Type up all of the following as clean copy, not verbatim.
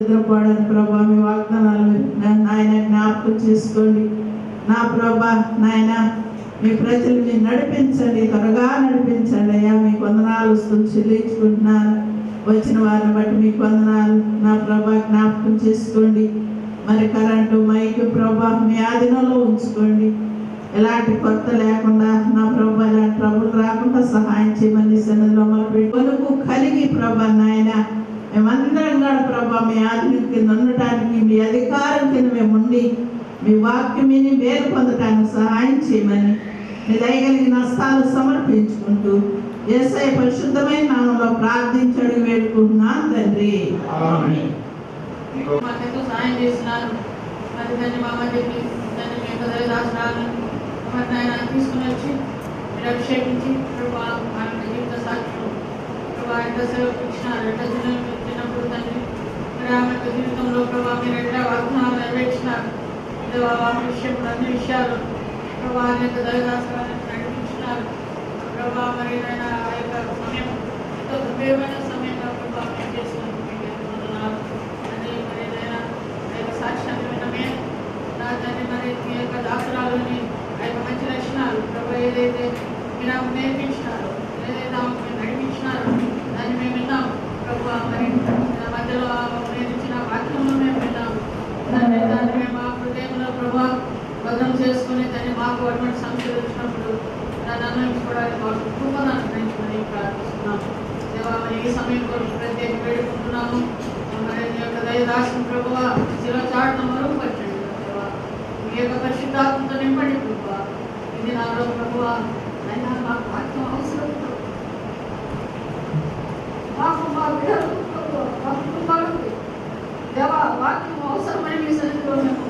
నిద్రపోవడానికి ప్రభా మీ వాగ్దానాలు నాయన జ్ఞాపకం చేసుకోండి. నా ప్రభా నాయన మీ ప్రజలు మీరు నడిపించండి, త్వరగా నడిపించండి అయ్యా. మీకు వందనాలు చెల్లించుకుంటున్నాను. వచ్చిన వారిని బట్టి మీకు వందనాలు. నా ప్రభా జ్ఞాపకం చేసుకోండి. మరి కరెంటు మైక్ ప్రభా మీ ఆధీనంలో ఉంచుకోండి. ఎలాంటి కొత్త లేకుండా నా ప్రభా ఎలాంటి ట్రబుల్ రాకుండా సహాయం చేయమని సన్నిధిలో మొదలుపెట్టి కొనుకు కలిగి ప్రభా నాయన మేమందరం కూడా ప్రభా మీ ఆధీనం కింద ఉండటానికి మీ అధికారం కింద మేము ఉండి మీ వాక్యం విని మేలు పొందటానికి సహాయం చేయమని మీ దయగలిగిన హస్తాలు సమర్పించుకుంటూ యేసయ్య పరిశుద్ధమైన నామంలో ప్రార్థించడం వేడుకుంటున్నాను తండ్రి. మాకెంతో సహాయం చేస్తున్నారు. మరి దాన్ని మా మధ్యకి దాన్ని మేము రాష్ట్రాలను మరి ఆయన తీసుకుని వచ్చి మీరు అభిషేకించి ప్రభా ఆయన జీవిత సాక్షులు ప్రభా ఎంత సేవకు ఇచ్చినారు, ఎట్లా చిన్నప్పుడు తండ్రి మరి ఆమె జీవితంలో ప్రభా మీరు ఎట్లా వాగ్దానాలు నెరవేర్చినారు. వాటి విషయంలో అన్ని విషయాలు ప్రభా యొక్క దైవదాసరాన్ని నడిపించినారు. ప్రభా మరి ఆయన ఆ యొక్క సమయం ఎంతో దుర్భేమైన సమయంలో ప్రభా మేము చేసినారు. అది మరి ఆయన ఆ యొక్క సాక్ష్యాన్ని వినమే నా తండ్రి మరి మీ యొక్క దాసరాలని ఆ యొక్క మంచి లక్షణాలు ప్రభా ఏదైతే మీరు ఆమెకు నేర్పించినారో, ఏదైతే ఆమెకు మీరు నడిపించినారో దాన్ని మేము విన్నాం ప్రభా. మరి మధ్యలో నేర్పించిన వాక్యంలో మేము విన్నాం. దాన్ని మేము మా హృదయంలో ప్రభా భద్రం చేసుకుని దాన్ని మాకు అటువంటి సమస్యలు వచ్చినప్పుడు దాన్ని అన్వయించుకోవడానికి మాకు కృపను అనుగ్రహించమని ప్రార్థిస్తున్నాము. దేవా మరి ఈ సమయం కొరకు ప్రత్యేక వేడుకుంటున్నాము. మరి నీ యొక్క దయదాసం ప్రభువా శిలో చాటును మరుగుపరచండి దేవా. మీ యొక్క పరిశుద్ధాత్మతో నింపండి ప్రభువా. ఇది నాలో ప్రభువా అయినా మాకు వాక్యం అవసరం. మాకు మా బిడ్డలు ప్రభువా మాకు కుటుంబాలకు దేవా వాక్యం అవసరమని మీ సన్నిధిలో మేము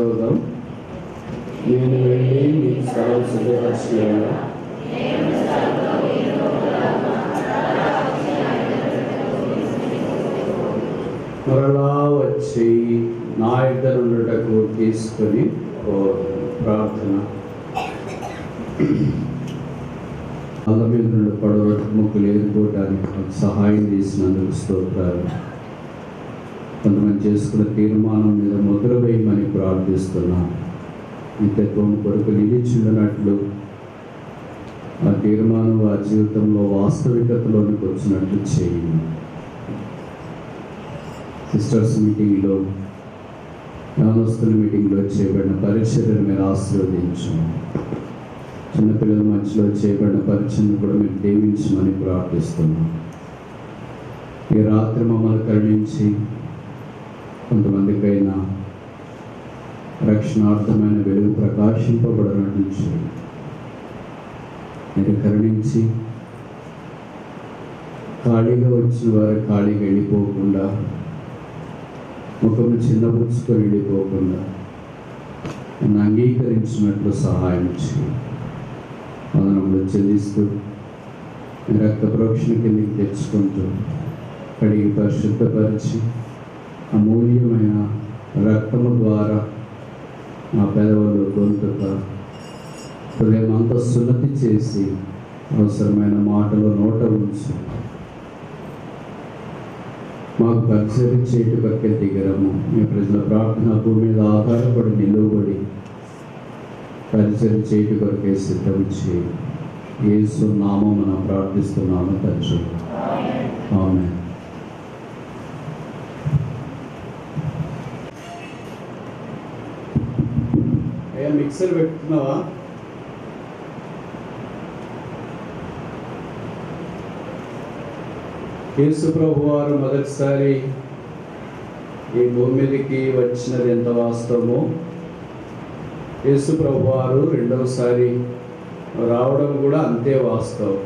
చదువుదాం. నేను వెళ్ళి మీకు స్థలం సిద్ధపరచలేదా? మరలా వచ్చి నా ఇద్దరు ఉండటకు తీసుకొని ప్రార్థన. వాళ్ళ మీద నుండి పడవటకు ముక్కులు ఎదుర్కోవడానికి మాకు సహాయం చేసినందుకు స్తోత్రాలు. కొంతమంది చేసుకున్న తీర్మానం మీద ముద్ర వేయమని ప్రార్థిస్తున్నాను. నిత్యత్వం కొరకు నిలిచినట్లు ఆ తీర్మానం ఆ జీవితంలో వాస్తవికతలోనికి వచ్చినట్లు చేయండి. సిస్టర్స్ మీటింగ్లో, యవనస్తుల మీటింగ్లో చేయబడిన పరిచర్యను మీరు ఆశీర్వదించు. చిన్నపిల్లల మధ్యలో చేయబడిన పరిచయను కూడా మీరు దీవించమని ప్రార్థిస్తున్నాం. ఈ రాత్రి మమ్మల్ని కరుణించి కొంతమందికైనా రక్షణార్థమైన వెలుగు ప్రకాశింపబడినట్లు చేయండి. మీరు కరుణించి ఖాళీగా వచ్చిన వారు ఖాళీగా వెళ్ళిపోకుండా, ముఖము చిన్నపుచ్చుకొని వెళ్ళిపోకుండా నన్ను అంగీకరించినట్లు సహాయం చేయండి. వందనములు చెల్లిస్తూ రక్త ప్రోక్షణ కిందకి తెచ్చుకుంటూ కడిగి పరిశుద్ధపరిచి అమూల్యమైన రక్తము ద్వారా నా పెదవులు గొంతుక హృదయం అంతా సున్నతి చేసి అవసరమైన మాటలు నోట ఉంచి మాకు పరిచయం చేయటం వరకే దిగరము. మీ ప్రజల ప్రార్థన భూమి మీద ఆధారపడి నిలువబడి పరిచయం చేయటం వరకే సిద్ధం చేయి. యేసు నామమున ప్రార్థిస్తున్నాను తండ్రి. ఆమేన్. మిక్సర్ పెట్టుకున్నావా? యేసు ప్రభు వారు మొదటిసారి ఈ భూమి మీదకి వచ్చినది ఎంత వాస్తవమో, యేసు ప్రభు వారు రెండవసారి రావడం కూడా అంతే వాస్తవం.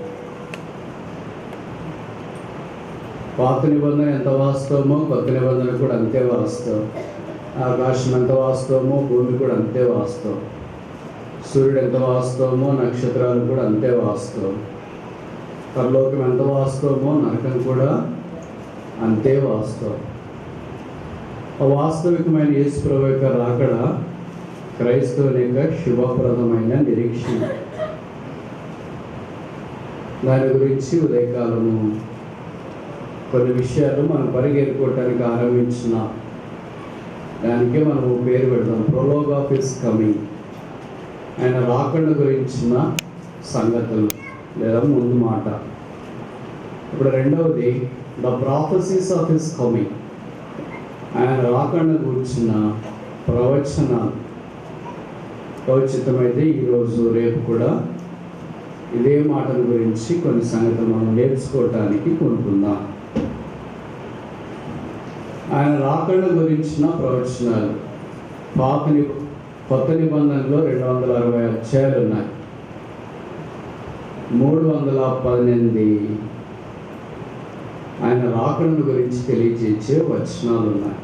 పాత నిబంధన ఎంత వాస్తవమో కొత్త నిబంధన కూడా అంతే వాస్తవం. ఆకాశం ఎంత వాస్తవమో భూమి కూడా అంతే వాస్తవం. సూర్యుడు ఎంత వాస్తవమో నక్షత్రాలు కూడా అంతే వాస్తవం. పరలోకం ఎంత వాస్తవమో నరకం కూడా అంతే వాస్తవం. ఆ వాస్తవికమైన యేసు ప్రభు యొక్క రాకడ క్రైస్తవుని యొక్క శుభప్రదమైన నిరీక్షణ. దాని గురించి ఉదయకాలము కొన్ని విషయాలు మనం పరిగెత్తుకోవటానికి ఆరంభించిన దానికే మనము పేరు పెడతాం, ప్రోలోగ్ ఆఫ్ హిస్ కమింగ్. ఆయన రాకడ గురించిన సంగతులు లేదా ముందు మాట. ఇప్పుడు రెండవది the prophecies of his coming. ఆయన రాకడ గురించిన ప్రవచనాలు. ఉచితమైతే ఈరోజు రేపు కూడా ఇదే మాటల గురించి కొన్ని సంగతులు మనం నేర్చుకోవటానికి కొంటున్నాం. ఆయన రాకడ గురించిన ప్రవచనాలు కొత్త నిబంధనలో 260 అధ్యాయాలు ఉన్నాయి. 318 ఆయన రాకడ గురించి తెలియజేసే వచనాలు ఉన్నాయి.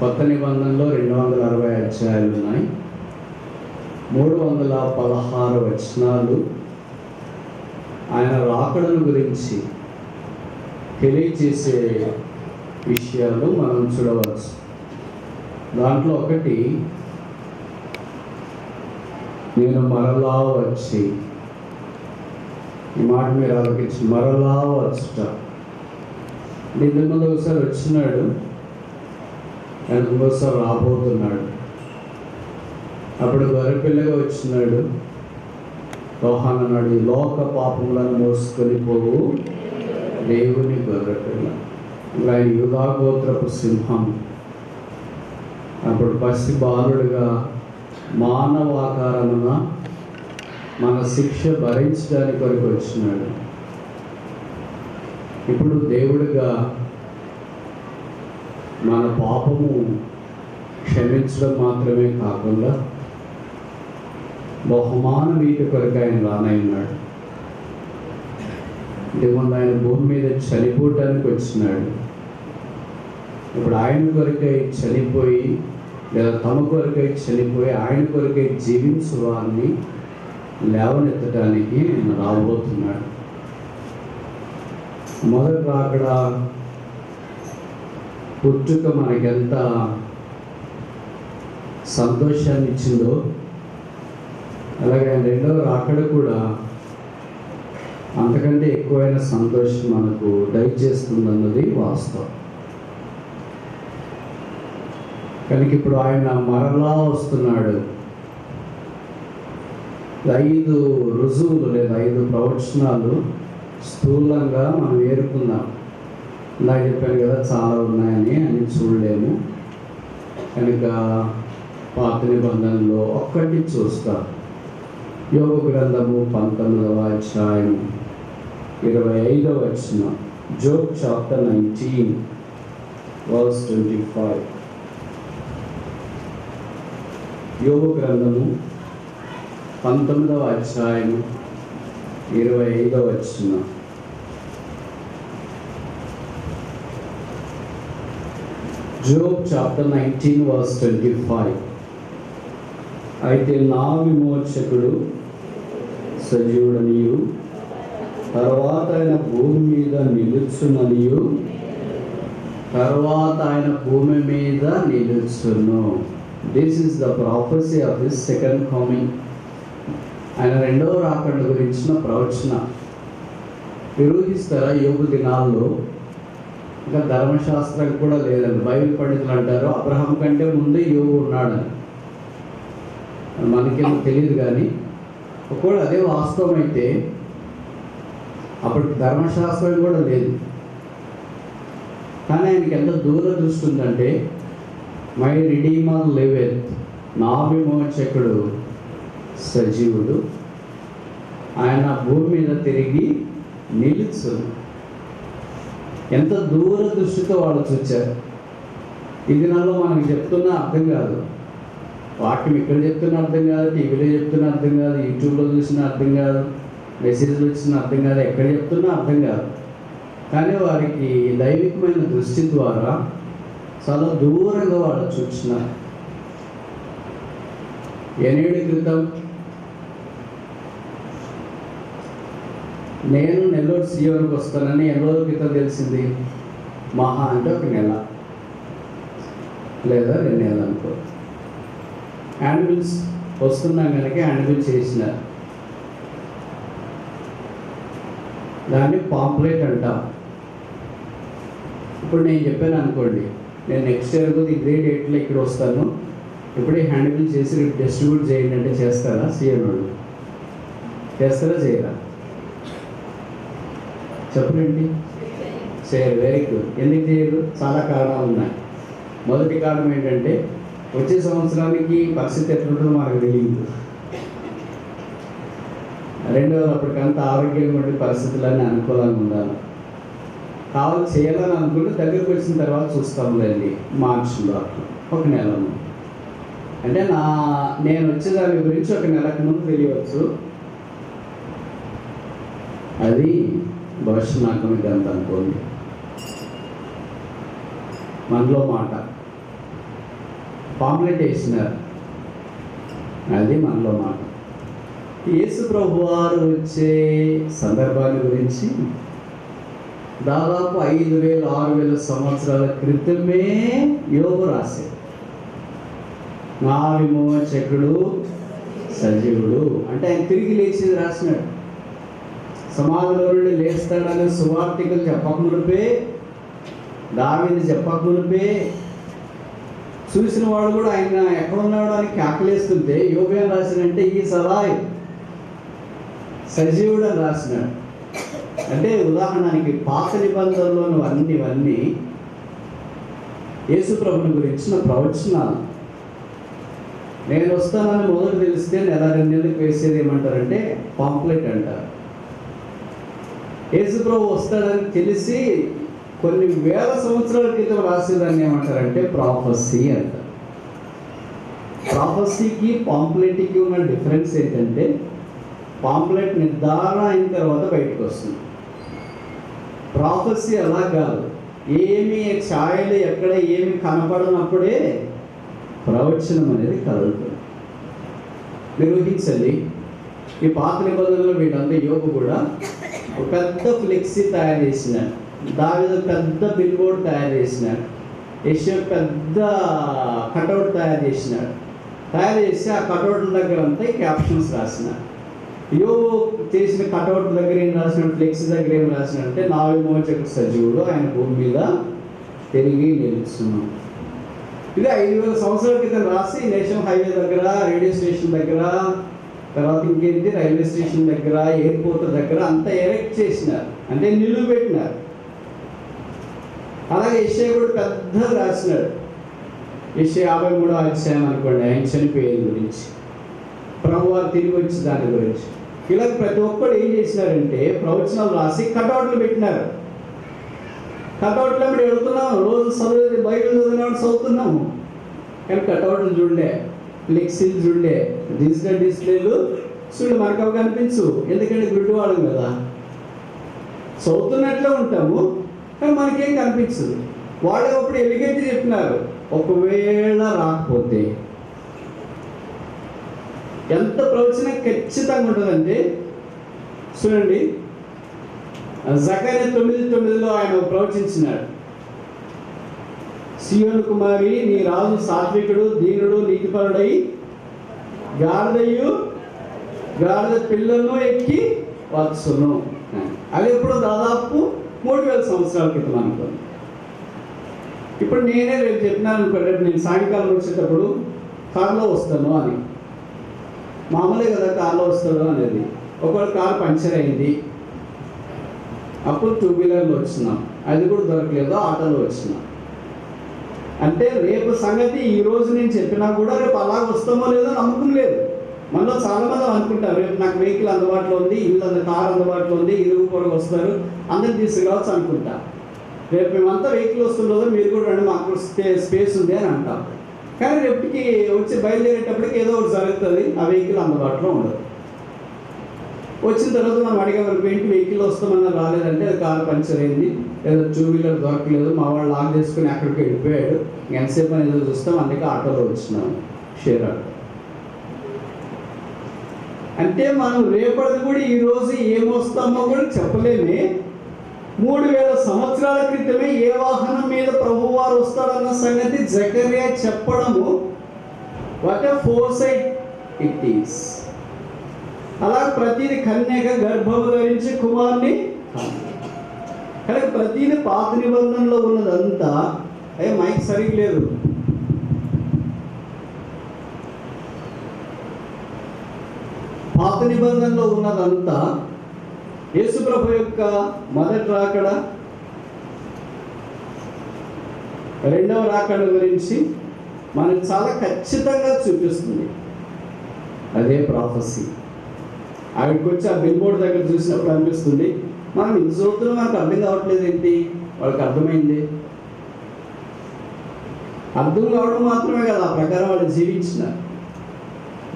కొత్త నిబంధనలో 260 అధ్యాయాలు ఉన్నాయి. 316 వచనాలు ఆయన రాకడను గురించి తెలియజేసే విషయాలు మనం చూడవచ్చు. దాంట్లో ఒకటి, నేను మరలా వచ్చి, ఈ మాట మీరు ఆలోచించి, మరలా వచ్చుట. ఇంతకు ముందు ఒకసారి వచ్చినాడు, ఆయన ఇంకోసారి రాబోతున్నాడు. అప్పుడు గొర్రెపిల్లగా వచ్చినాడు. యోహాను అన్నాడు, ఈ లోక పాపములను మోసుకొని పోవు దేవుని గొర్రెపిల్ల. ఆయన యూదా గోత్రపు సింహం. అప్పుడు పసి బాలుడుగా మానవాకారమున మన శిక్ష భరించడానికి కొరకు వచ్చినాడు. ఇప్పుడు దేవుడిగా మన పాపము క్షమించడం మాత్రమే కాకుండా బహుమానం వీటి కొరకు ఆయన రానయ్యున్నాడు. ఇంతకుముందు ఆయన భూమి మీద చనిపోవటానికి వచ్చినాడు. ఇప్పుడు ఆయన కొరకై చనిపోయి లేదా తమ కొరకై చనిపోయి ఆయన కొరకై జీవించు వారిని లేవనెత్తడానికి నేను రాబోతున్నాడు. మొదటి రాకడ పుట్టుక మనకెంత సంతోషాన్ని ఇచ్చిందో, అలాగే రెండవ రాకడ కూడా అంతకంటే ఎక్కువైన సంతోషం మనకు దయచేస్తుందన్నది వాస్తవం. కనుక ఇప్పుడు ఆయన మరలా వస్తున్నాడు. 5 రుజువులు లేదా 5 ప్రవచనాలు స్థూలంగా మనం ఏరుకుందాం. ఇందాక చెప్పాను కదా, చాలా ఉన్నాయని అన్ని చూడలేము. కనుక పాత నిబంధనలో ఒక్కటి చూస్తాం. యోగ గ్రంథము 19వ అధ్యాయం 25వ వచనం. Job chapter 19 verse 25. యోగ గ్రంథము 19వ అధ్యాయం 25వ వచనం. Job chapter 19 verse 25. అయితే నా విమోచకుడు సజీవుడనియు తర్వాత ఆయన భూమి మీద నిలుచుననియు నిలుచును. This is the prophecy of his second coming. ఆయన రెండవ రాకడ గురించిన ప్రవచన. నిర్వహిస్తారా యోగు దినాల్లో? ఇంకా ధర్మశాస్త్రం కూడా లేదండి. బైబిల్ పండితులు అంటారు అబ్రహాం కంటే ముందే యోగు ఉన్నాడని. మనకేమో తెలియదు, కానీ ఒకవేళ అదే వాస్తవం అయితే అప్పుడు ధర్మశాస్త్రం కూడా లేదు. కానీ ఆయనకి ఎంత దూరదృష్టి ఉందంటే, మై రిడీమర్ లివెత్, నా విమోచకుడు సజీవుడు, ఆయన భూమి మీద తిరిగి నిలుచును. ఎంత దూరదృష్టితో వాళ్ళు చూచారు. ఈ దినాల్లో మనకి చెప్తున్నా అర్థం కాదు, వాక్యం ఇక్కడ చెప్తున్నా అర్థం కాదు, టీవీలో చెప్తున్నా అర్థం కాదు, యూట్యూబ్లో చూసినా అర్థం కాదు, మెసేజ్లు వచ్చినా అర్థం కాదు, ఎక్కడ చెప్తున్నా అర్థం కాదు. కానీ వారికి దైవికమైన దృష్టి ద్వారా చాలా దూరంగా వాళ్ళు చూస్తున్నారు. 8 ఏళ్ల క్రితం నేను నెల్లూరు సీఎంకి వస్తానని 8 రోజుల క్రితం తెలిసింది. మహా అంటే 1 నెల లేదా 2 నెలలు అనుకో. యాన్యువల్స్ వస్తున్నాం కనుక యాన్యువల్ చేసినారు. దాన్ని పాంప్లెట్ అంటాం. ఇప్పుడు నేను చెప్పాను అనుకోండి, నేను నెక్స్ట్ ఇయర్ ఇదే డేట్లో ఇక్కడ వస్తాను, ఇప్పుడే హ్యాండిల్ చేసి డిస్ట్రిబ్యూట్ చేయండి అంటే చేస్తారా? సీఎం వాళ్ళు చేస్తారా చేయరా? చెప్పండి. చేయరు. Very good. ఎందుకు చేయరు? చాలా కారణాలు ఉన్నాయి. మొదటి కారణం ఏంటంటే, వచ్చే సంవత్సరానికి పరిస్థితి ఎట్లుంటుందో మనకు తెలియదు. రెండవది, అప్పటికంత ఆరోగ్యంగా ఉండే పరిస్థితులన్నీ అనుకూలంగా ఉండాలి. కావాలి చేయాలని అనుకుంటే దగ్గరికి వచ్చిన తర్వాత చూస్తాంలేండి, మార్చిలో 1 నెల అంటే నేను వచ్చేదాని గురించి 1 నెలకు ముందు తెలియవచ్చు. అది భవిష్య నాకు మీకు అంత అనుకోండి. మనలో మాట పాంప్లెట్ వేసినారు, అది మనలో మాట. యేసు ప్రభు వారు వచ్చే సందర్భాన్ని గురించి దాదాపు 5,000-6,000 సంవత్సరాల క్రితమే యోగు రాశాడు. నా విమోచకుడు సజీవుడు అంటే ఆయన తిరిగి లేచేది రాసినాడు. సమాధిలో నుండి లేస్తాడని సువార్తికులు చెప్పకమునిపే, దావీదు చెప్పకమునిపే చూసిన వాడు కూడా ఆయన ఎక్కడున్నాడు అని కేకలేస్తుంటే యోగు ఏం రాసినంటే ఈ సలాయ్ సజీవుడు అని రాసినాడు. అంటే ఉదాహరణకి పాత నిబంధనలోని ఇవన్నీ యేసు ప్రభుని గురించిన ప్రవచనాలు. నేను వస్తానని మొదలు తెలిస్తే 1-2 నెలలకు వేసేది ఏమంటారంటే పాంప్లెట్ అంటారు. యేసు ప్రభు వస్తాడని తెలిసి కొన్ని వేల సంవత్సరాల క్రితం రాసేదాన్ని ఏమంటారంటే ప్రాఫెసీ అంటారు. ప్రాఫెసీకి పాంప్లెట్కి ఉన్న డిఫరెన్స్ ఏంటంటే, పాంప్లెట్ నిర్ధారణ అయిన తర్వాత బయటకు వస్తుంది. ప్రాఫెసీ అలా కాదు. ఏమి ఛాయలు ఎక్కడ ఏమి కనపడనప్పుడే ప్రవచనం అనేది కలుగుతుంది. మీరు ఊహించండి, ఈ పాత నిబంధనలో వీళ్ళంతా యోగు కూడా ఒక పెద్ద ఫ్లెక్సీ తయారు చేసినాడు, దావీదు పెద్ద బిల్ బోర్డ్ తయారు చేసినాడు, యెషయా పెద్ద కటౌట్ తయారు చేసినాడు. తయారు చేసి ఆ కటౌట్ల దగ్గర అంతా క్యాప్షన్స్ రాసినాడు. యోగు చేసిన కటౌట్ దగ్గర ఏం రాసినాడు, ఫ్లెక్సీ దగ్గర ఏం రాసినాడంటే, నా విమోచక సజీవుడు ఆయన భూమి మీద తిరిగి నిలుస్తున్నాం. ఇది 5,000 సంవత్సరాల క్రితం రాసి నేషనల్ హైవే దగ్గర, రేడియో స్టేషన్ దగ్గర, తర్వాత ఇంకేంటి రైల్వే స్టేషన్ దగ్గర, ఎయిర్పోర్ట్ దగ్గర అంతా ఎరెక్ట్ చేసినారు, అంటే నిలువ పెట్టినారు. అలాగే యెషయా కూడా పెద్దగా రాసినాడు. యెషయా 53వ అధ్యాయం అనుకోండి, ఆయన చనిపోయేది గురించి, ప్రభువారు తిరిగి వచ్చి దాని గురించి. ఇలా ప్రతి ఒక్కరు ఏం చేసినారంటే ప్రవచనాలు రాసి కటౌట్లు పెట్టినారు. కటౌట్లు అప్పుడు వెళ్తున్నాం, రోజు చదివేది బైబిల్ చదివినప్పుడు చదువుతున్నాము, కానీ కటౌట్లు చూడలే, ఫ్లెక్సీలు చూడలే, డిజిటల్ డిస్ప్లేలు చూడు మనకు అవి కనిపించు, ఎందుకంటే గుడ్డివాళ్ళం కదా, చదువుతున్నట్లే ఉంటాము కానీ మనకేం కనిపించదు. వాళ్ళు అప్పుడు ఎలిగెంట్ చెప్పినారు, ఒకవేళ రాకపోతే ఎంత ప్రవచనం ఖచ్చితంగా ఉంటుందంటే చూడండి, జకర్యా 9:9 ఆయన ప్రవచించినాడు, సియోను కుమారి నీ రాజు సాత్వికుడు, దీనుడు, నీతిపరుడై గాడిద పిల్లలను ఎక్కి వచ్చును. అది ఎప్పుడు దాదాపు 3,000 సంవత్సరాల క్రితం అనుకోండి. ఇప్పుడు నేనే రేపు చెప్పినాను అనుకో, రేపు నేను సాయంకాలం వచ్చేటప్పుడు కారులో వస్తాను అని, మామూలే కదా కార్లో వస్తాడు అనేది. ఒకవేళ కారు పంచర్ అయింది, అప్పుడు 2 వీలర్లో వచ్చినాం, అది కూడా దొరకలేదు, ఆటోలో వచ్చినాం. అంటే రేపు సంగతి ఈ రోజు నేను చెప్పినా కూడా రేపు అలాగ వస్తామో లేదో నమ్మకం లేదు. మనలో చాలామంది అనుకుంటారు, రేపు నాకు వెహికల్ అందుబాటులో ఉంది, కారు అందుబాటులో ఉంది, ఇరుగు పొరుగు వస్తారు, అందరిని తీసుకురావచ్చు అనుకుంటా. రేపు మేమంతా వెహికల్ వస్తుండదో మీరు కూడా రండి, మాకు స్పేస్ ఉంది అని అంటాం. కానీ రేపటికి వచ్చి బయలుదేరేటప్పటికి ఏదో ఒకటి జరుగుతుంది, ఆ వెహికల్ అందుబాటులో ఉండదు. వచ్చిన తర్వాత మనం అడిగేవారు, ఏంటి వెహికల్ వస్తామన్నా రాలేదంటే కారు పంచర్ అయింది, ఏదో 2 వీలర్ దొరకలేదు, మా వాళ్ళు లాక్ చేసుకుని అక్కడికి వెళ్ళిపోయాడు, ఎంతసేపు అని ఏదో చూస్తాం, అందుకే ఆటోలో వచ్చినాం, షేర్ ఆటో. అంటే మనం రేపటిది కూడా ఈరోజు ఏమొస్తామో కూడా చెప్పలేమే. 3,000 సంవత్సరాల క్రితమే ఏ వాహనం మీద ప్రభువారు వస్తాడన్న సంగతి జకర్యా చెప్పడము, what a foresight it is. అలా ప్రతిది కన్యక గర్భము ధరించి కుమార్ని, కానీ ప్రతిది పాత నిబంధనలో ఉన్నదంతా, మైక్ సరిగ్గా లేదు, పాత నిబంధనలో ఉన్నదంతా యేసుప్రభు యొక్క మొదటి రాకడ, రెండవ రాకడ గురించి మనకు చాలా ఖచ్చితంగా చూపిస్తుంది. అదే ప్రాఫెసీ. ఆవిడకి వచ్చి ఆ బిల్ బోర్డ్ దగ్గర చూసినప్పుడు అనిపిస్తుంది, మనం ఇంత చదువుతున్నాం, మనకు అర్థం కావట్లేదు ఏంటి, వాళ్ళకి అర్థమైంది. అర్థం కావడం మాత్రమే కదా, ఆ ప్రకారం వాళ్ళు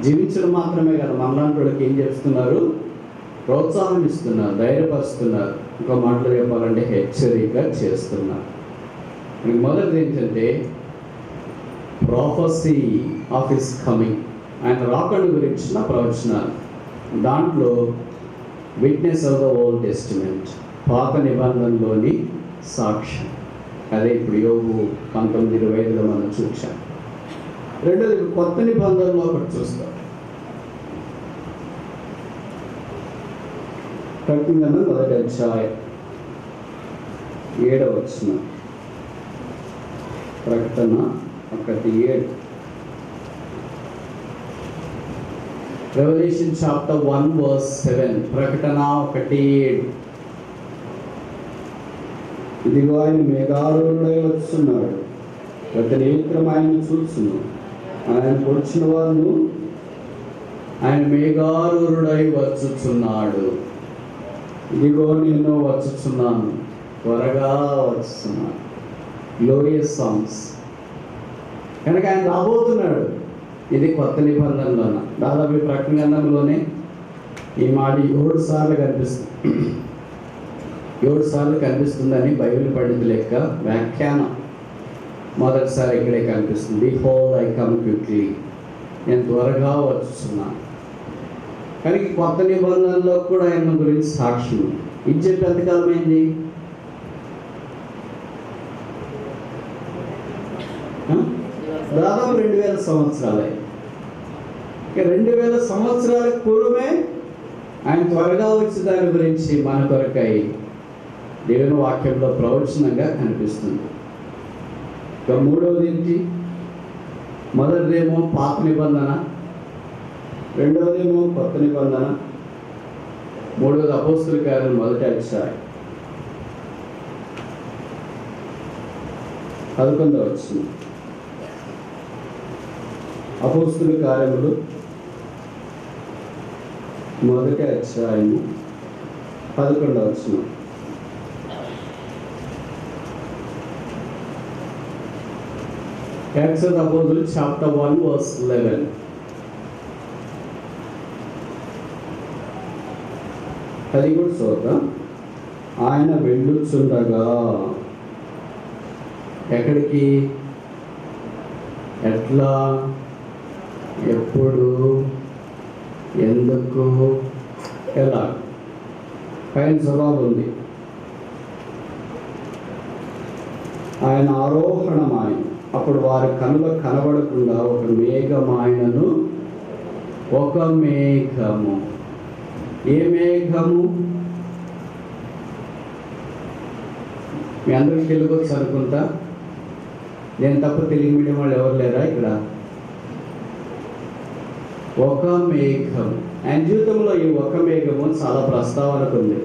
జీవించడం మాత్రమే కదా, మనలాంటి వాళ్ళకి ఏం చేస్తున్నారు, ప్రోత్సాహం ఇస్తున్నారు, ధైర్యపరుస్తున్నారు, ఇంకో మాటలు చెప్పాలంటే హెచ్చరిక చేస్తున్నారు. మొదటిది ఏంటంటే ప్రాఫెసీ ఆఫ్ హిస్ కమింగ్, ఆయన రాకడ గురించిన ప్రవచనాలు. దాంట్లో witness of the old testament, పాత నిబంధనలోని సాక్ష్యం, అదే ఇప్పుడు యోగు 19:25 మనం చూసాం. రెండోది కొత్త నిబంధనలో ఒకటి చూస్తాం. ప్రకటన మొదటి అధ్యాయం 7వ వచనం. ప్రకటన 1:7. Revelation chapter 1 verse 7. ప్రకటన 1:7. ఇదిగో ఆయన మేఘారూఢుడై వచ్చున్నాడు, ప్రతి నేత్రం ఆయన్ని చూచును, ఆయన పొడిచిన వారు ఆయన మేఘారూఢుడై వచ్చుచున్నాడు. ఇదిగో నేను వచ్చుచున్నాను, త్వరగా వచ్చుచున్నాను. Glorious songs. కనుక ఆయన రాబోతున్నాడు. ఇది కొత్త నిబంధనలోన దాదాపు ప్రకటన గ్రంథంలోనే ఈ మాట 7 సార్లు కనిపిస్తుంది. 7 సార్లు కనిపిస్తుందని బైబిల్ పండితుల యొక్క వ్యాఖ్యానం. మొదటిసారి ఇక్కడే కనిపిస్తుంది. బిహోల్డ్ ఐ కమ్ క్విక్లీ, నేను త్వరగా వచ్చున్నాను. కానీ కొత్త నిబంధనలో కూడా ఆయన గురించి సాక్ష్యం ఇది చెప్పి ఎంతకాలం అయింది? దాదాపు 2000 సంవత్సరాలే. ఇక 2000 సంవత్సరాలకు పూర్వమే ఆయన త్వరగా వచ్చి దాని గురించి మన కొరకై దేవుని వాక్యంలో ప్రవచనంగా కనిపిస్తుంది. ఇక మూడవది ఏంటి? మొదటిదేమో పాత నిబంధన, రెండవదేమో కొత్త నిబంధన, మూడవది అపోస్తుల కార్యం మొదటి అధ్యాయం 11వ వచనం. అపోస్తుల కార్యములు మొదటి అధ్యాయము 11వ వచనం. Acts of the Apostles chapter 1 verse 11. అది కూడా చూద్దాం. ఆయన వెళ్ళుచుండగా, ఎక్కడికి, ఎట్లా, ఎప్పుడు, ఎందుకు, ఎలా, పైన జవాబు ఉంది. ఆయన ఆరోహణమాయన, అప్పుడు వారి కనులకు కనబడకుండా ఒక మేఘమాయనను, ఒక మేఘము. ఏ మేఘము? మీ అందరికి తెలుగొచ్చు అనుకుంటా. నేను తప్ప తెలుగు మీడియం వాళ్ళు ఎవరు లేరా ఇక్కడ? ఒక మేఘం. ఆయన జీవితంలో ఈ ఒక మేఘము చాలా ప్రస్తావనకు ఉంది.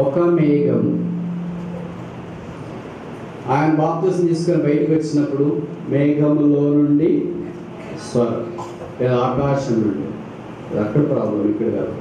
ఒక మేఘం. ఆయన బాప్తిసం తీసుకొని బయటకు వచ్చినప్పుడు మేఘములో నుండి స్వరం, లేదా ఆకాశం నుండి. అది అక్కడ ప్రాబ్లం, ఇక్కడ కాదు.